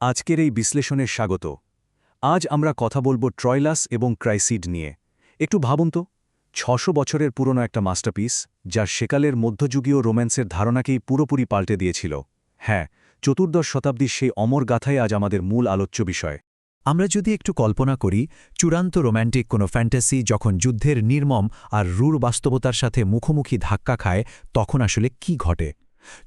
আজকের এই বিশ্লেষণের স্বাগত। আজ আমরা কথা বলবো ট্রয়লাস এবং ক্রাইসিড নিয়ে। একটু ভাবুন তো, ৬০০ বছরের পুরনো একটা মাস্টারপিস, যার সেকালের মধ্যযুগীয় রোম্যান্সের ধারণাকেই পুরোপুরি পাল্টে দিয়েছিল। হ্যাঁ, চতুর্দশ শতাব্দীর সেই অমর গাথাই আজ আমাদের মূল আলোচ্য বিষয়। আমরা যদি একটু কল্পনা করি চূড়ান্ত রোম্যান্টিক কোনো ফ্যান্টাসি যখন যুদ্ধের নির্মম আর রূঢ় বাস্তবতার সাথে মুখোমুখি ধাক্কা খায়, তখন আসলে কি ঘটে?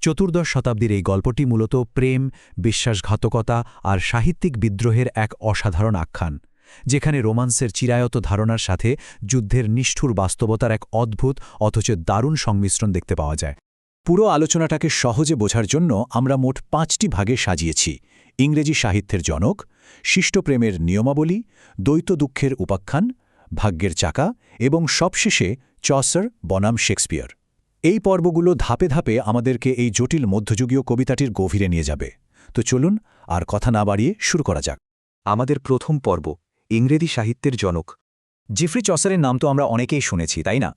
চতুর্দশ শতাব্দীর এই গল্পটি মূলত প্রেম, বিশ্বাসঘাতকতা আর সাহিত্যিক বিদ্রোহের এক অসাধারণ আখ্যান, যেখানে রোমান্সের চিরায়ত ধারণার সাথে যুদ্ধের নিষ্ঠুর বাস্তবতার এক অদ্ভুত অথচ দারুণ সংমিশ্রণ দেখতে পাওয়া যায়। পুরো আলোচনাটাকে সহজে বোঝার জন্য আমরা মোট ৫টি ভাগে সাজিয়েছি: ইংরেজি সাহিত্যের জনক, শিষ্টপ্রেমের নিয়মাবলী, দ্বৈত দুঃখের উপাখ্যান, ভাগ্যের চাকা এবং সবশেষে চসার বনাম শেক্সপিয়ার। এই পর্বগুলো ধাপে ধাপে আমাদেরকে এই জটিল মধ্যযুগীয় কবিতাটির গভীরে নিয়ে যাবে। তো চলুন আর কথা না বাড়িয়ে শুরু করা যাক। আমাদের প্রথম পর্ব, ইংরেজি সাহিত্যের জনক। জেফ্রি চসারের নাম তো আমরা অনেকেই শুনেছি, তাই না?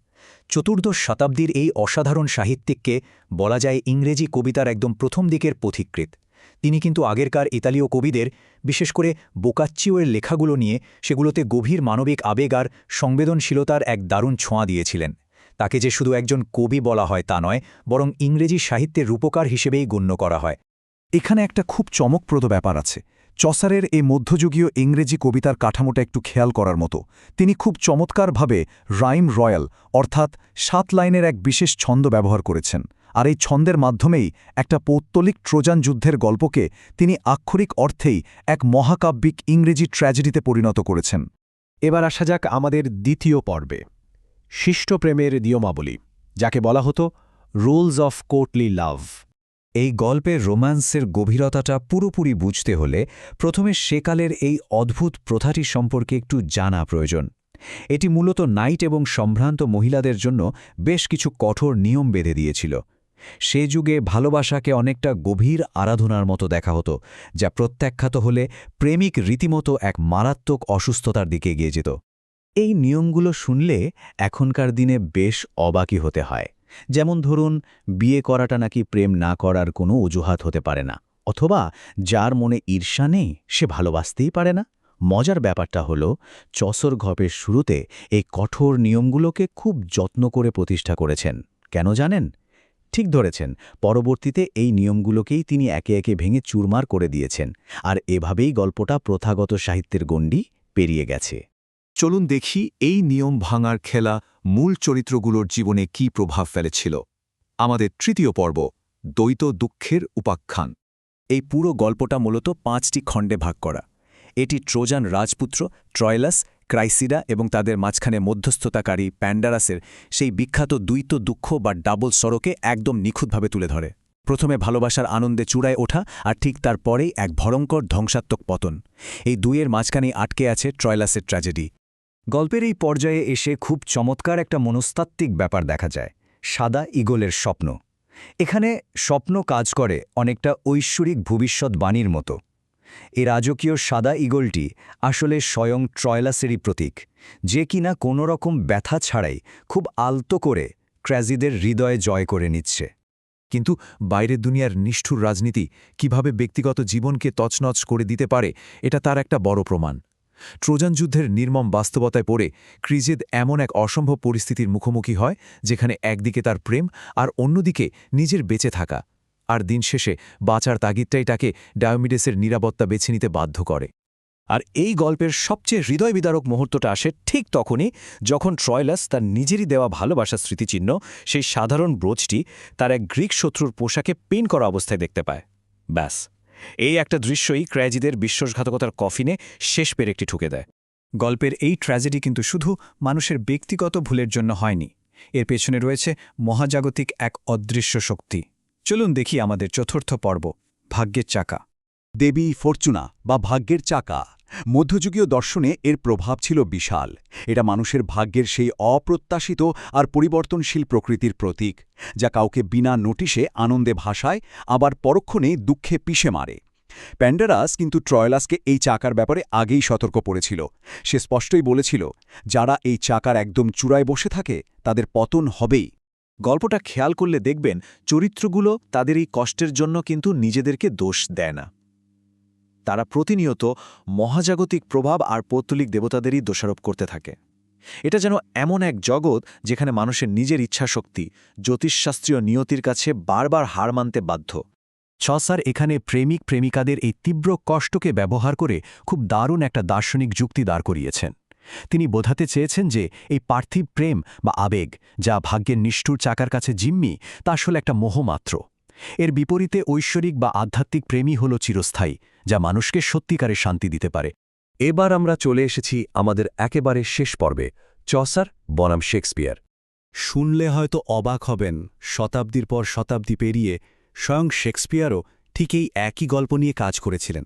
চতুর্দশ শতাব্দীর এই অসাধারণ সাহিত্যিককে বলা যায় ইংরেজি কবিতার একদম প্রথম দিকের পথিকৃৎ। তিনি কিন্তু আগেরকার ইতালীয় কবিদের, বিশেষ করে বোকাচ্চিওর লেখাগুলো নিয়ে সেগুলোতে গভীর মানবিক আবেগ আর সংবেদনশীলতার এক দারুণ ছোঁয়া দিয়েছিলেন। তাকে যে শুধু একজন কবি বলা হয় তা নয়, বরং ইংরেজি সাহিত্যের রূপকার হিসেবেই গণ্য করা হয়। এখানে একটা খুব চমকপ্রদ ব্যাপার আছে। চসারের এই মধ্যযুগীয় ইংরেজি কবিতার কাঠামোটা একটু খেয়াল করার মতো। তিনি খুব চমৎকারভাবে রাইম রয়্যাল অর্থাৎ ৭ লাইনের এক বিশেষ ছন্দ ব্যবহার করেছেন, আর এই ছন্দের মাধ্যমেই একটা পৌত্তলিক ট্রোজান যুদ্ধের গল্পকে তিনি আক্ষরিক অর্থেই এক মহাকাব্যিক ইংরেজি ট্র্যাজেডিতে পরিণত করেছেন। এবার আসা যাক আমাদের দ্বিতীয় পর্বে, শিষ্টপ্রেমের নিয়মাবলী, যাকে বলা হতো রুলস অফ কোর্টলি লাভ। এই গল্পের রোম্যান্সের গভীরতাটা পুরোপুরি বুঝতে হলে প্রথমে সেকালের এই অদ্ভুত প্রথাটি সম্পর্কে একটু জানা প্রয়োজন। এটি মূলত নাইট এবং সম্ভ্রান্ত মহিলাদের জন্য বেশ কিছু কঠোর নিয়ম বেঁধে দিয়েছিল। সে যুগে ভালোবাসাকে অনেকটা গভীর আরাধনার মতো দেখা হতো, যা প্রত্যাখ্যাত হলে প্রেমিক রীতিমতো এক মারাত্মক অসুস্থতার দিকে এগিয়ে যেত। এই নিয়মগুলো শুনলে এখনকার দিনে বেশ অবাকই হতে হয়। যেমন ধরুন, বিয়ে করাটা নাকি প্রেম না করার কোনো অজুহাত হতে পারে না, অথবা যার মনে ঈর্ষা নেই সে ভালোবাসতেই পারে না। মজার ব্যাপারটা হলো, চসর গল্পের শুরুতে এই কঠোর নিয়মগুলোকে খুব যত্ন করে প্রতিষ্ঠা করেছেন। কেন জানেন? ঠিক ধরেছেন, পরবর্তীতে এই নিয়মগুলোকেই তিনি একে একে ভেঙে চুরমার করে দিয়েছেন, আর এভাবেই গল্পটা প্রথাগত সাহিত্যের গণ্ডি পেরিয়ে গেছে। চলুন দেখি এই নিয়ম ভাঙার খেলা মূল চরিত্রগুলোর জীবনে কী প্রভাব ফেলেছিল। আমাদের তৃতীয় পর্ব, দ্বৈত দুঃখের উপাখ্যান। এই পুরো গল্পটা মূলত ৫টি খণ্ডে ভাগ করা। এটি ট্রোজান রাজপুত্র ট্রয়লাস, ক্রাইসিডা এবং তাদের মাঝখানে মধ্যস্থতাকারী প্যান্ডারাসের সেই বিখ্যাত দ্বৈত দুঃখ বা ডাবল সরোকে একদম নিখুঁতভাবে তুলে ধরে। প্রথমে ভালোবাসার আনন্দে চূড়ায় ওঠা, আর ঠিক তারপরেই এক ভয়ঙ্কর ধ্বংসাত্মক পতন। এই দুইয়ের মাঝখানেই আটকে আছে ট্রয়লাসের ট্র্যাজেডি। গল্পের এই পর্যায়ে এসে খুব চমৎকার একটা মনস্তাত্ত্বিক ব্যাপার দেখা যায়: সাদা ঈগলের স্বপ্ন। এখানে স্বপ্ন কাজ করে অনেকটা ঐশ্বরিক ভবিষ্যৎবাণীর মতো। এই রাজকীয় সাদা ঈগলটি আসলে স্বয়ং ট্রয়লাসেরই প্রতীক, যে কিনা কোনো রকম ব্যথা ছাড়াই খুব আলতো করে ক্র্যাজিদের হৃদয়ে জয় করে নিচ্ছে। কিন্তু বাইরের দুনিয়ার নিষ্ঠুর রাজনীতি কিভাবে ব্যক্তিগত জীবনকে তছনছ করে দিতে পারে, এটা তার একটা বড় প্রমাণ। ট্রোজান যুদ্ধের নির্মম বাস্তবতায় পড়ে ক্রিজেদ এমন এক অসম্ভব পরিস্থিতির মুখোমুখি হয়, যেখানে একদিকে তার প্রেম আর অন্যদিকে নিজের বেঁচে থাকা। আর দিন শেষে বাঁচার তাগিদটাই তাকে ডায়োমিডেসের নিরাপত্তা বেছে নিতে বাধ্য করে। আর এই গল্পের সবচেয়ে হৃদয়বিদারক মুহূর্তটা আসে ঠিক তখনই, যখন ট্রয়লাস তার নিজেরই দেওয়া ভালোবাসার স্মৃতিচিহ্ন, সেই সাধারণ ব্রোচটি, তার এক গ্রিক শত্রুর পোশাকে পিন করা অবস্থায় দেখতে পায়। ব্যাস, এই একটা দৃশ্যই ক্র্যাজিদের বিশ্বাসঘাতকতার কফিনে শেষ পেরেকটি ঠুকে দেয়। গল্পের এই ট্র্যাজেডি কিন্তু শুধু মানুষের ব্যক্তিগত ভুলের জন্য হয়নি, এর পেছনে রয়েছে মহাজাগতিক এক অদৃশ্য শক্তি। চলুন দেখি আমাদের চতুর্থ পর্ব, ভাগ্যের চাকা। দেবী ফরচুনা বা ভাগ্যের চাকা। মধ্যযুগীয় দর্শনে এর প্রভাব ছিল বিশাল। এটা মানুষের ভাগ্যের সেই অপ্রত্যাশিত আর পরিবর্তনশীল প্রকৃতির প্রতীক, যা কাউকে বিনা নোটিশে আনন্দে ভাসায়, আবার পরক্ষণেই দুঃখে পিষে মারে। প্যান্ডারাস কিন্তু ট্রয়লাসকে এই চাকার ব্যাপারে আগেই সতর্ক করেছিল। সে স্পষ্টই বলেছিল, যারা এই চাকার একদম চূড়ায় বসে থাকে তাদের পতন হবেই। গল্পটা খেয়াল করলে দেখবেন, চরিত্রগুলো তাদের এই কষ্টের জন্য কিন্তু নিজেদেরকে দোষ দেয় না। তারা প্রতিনিয়ত মহাজাগতিক প্রভাব আর পৌত্তলিক দেবতাদেরই দোষারোপ করতে থাকে। এটা যেন এমন এক জগৎ যেখানে মানুষের নিজের ইচ্ছাশক্তি জ্যোতিষশাস্ত্রীয় নিয়তির কাছে বারবার হার মানতে বাধ্য। চসার এখানে প্রেমিক প্রেমিকাদের এই তীব্র কষ্টকে ব্যবহার করে খুব দারুণ একটা দার্শনিক যুক্তি দাঁড় করিয়েছেন। তিনি বোঝাতে চেয়েছেন যে এই পার্থিব প্রেম বা আবেগ, যা ভাগ্যের নিষ্ঠুর চাকার কাছে জিম্মি, তা আসলে একটা মোহমাত্র। এর বিপরীতে ঐশ্বরিক বা আধ্যাত্মিক প্রেমই হল চিরস্থায়ী, যা মানুষকে সত্যিকারে শান্তি দিতে পারে। এবার আমরা চলে এসেছি আমাদের একেবারে শেষ পর্বে, চসার বনাম শেক্সপিয়ার। শুনলে হয়তো অবাক হবেন, শতাব্দীর পর শতাব্দী পেরিয়ে স্বয়ং শেক্সপিয়ারও ঠিক এই একই গল্প নিয়ে কাজ করেছিলেন,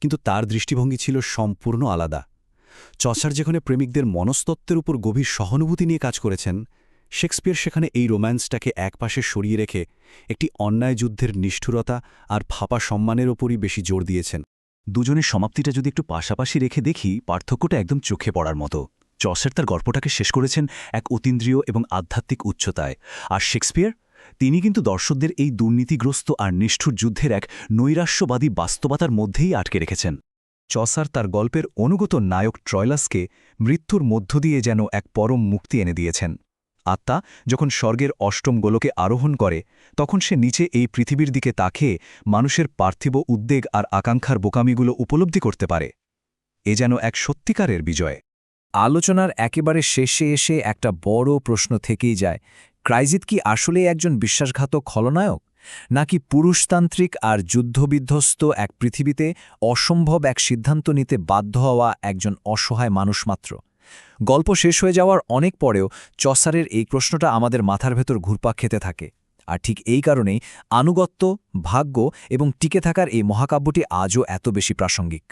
কিন্তু তার দৃষ্টিভঙ্গি ছিল সম্পূর্ণ আলাদা। চসার যেখানে প্রেমিকদের মনস্তত্ত্বের উপর গভীর সহানুভূতি নিয়ে কাজ করেছেন, শেক্সপিয়ার সেখানে এই রোম্যান্সটাকে একপাশে সরিয়ে রেখে একটি অন্যায় যুদ্ধের নিষ্ঠুরতা আর ফাঁপা সম্মানের ওপরই বেশি জোর দিয়েছেন। দুজনের সমাপ্তিটা যদি একটু পাশাপাশি রেখে দেখি, পার্থক্যটা একদম চোখে পড়ার মতো। চসার তার গল্পটাকে শেষ করেছেন এক অতীন্দ্রিয় এবং আধ্যাত্মিক উচ্চতায়, আর শেক্সপিয়ার তিনি কিন্তু দর্শকদের এই দুর্নীতিগ্রস্ত আর নিষ্ঠুর যুদ্ধের এক নৈরাশ্যবাদী বাস্তবতার মধ্যেই আটকে রেখেছেন। চসার তার গল্পের অনুগত নায়ক ট্রয়লাসকে মৃত্যুর মধ্য দিয়ে যেন এক পরম মুক্তি এনে দিয়েছেন। আত্মা যখন স্বর্গের অষ্টম গোলকে আরোহণ করে, তখন সে নিচে এই পৃথিবীর দিকে তাকিয়ে মানুষের পার্থিব উদ্বেগ আর আকাঙ্ক্ষার বোকামিগুলো উপলব্ধি করতে পারে। এ যেন এক সত্যিকারের বিজয়। আলোচনার একেবারে শেষে এসে একটা বড় প্রশ্ন থেকেই যায়, ক্রাইজিত কি আসলে একজন বিশ্বাসঘাতক খলনায়ক, নাকি পুরুষতান্ত্রিক আর যুদ্ধবিধ্বস্ত এক পৃথিবীতে অসম্ভব এক সিদ্ধান্ত নিতে বাধ্য হওয়া একজন অসহায় মানুষ মাত্র? গল্প শেষ হয়ে যাওয়ার অনেক পরেও চসারের এই প্রশ্নটা আমাদের মাথার ভেতর ঘুরপাক খেতে থাকে। আর ঠিক এই কারণেই আনুগত্য, ভাগ্য এবং টিকে থাকার এই মহাকাব্যটি আজও এত বেশি প্রাসঙ্গিক।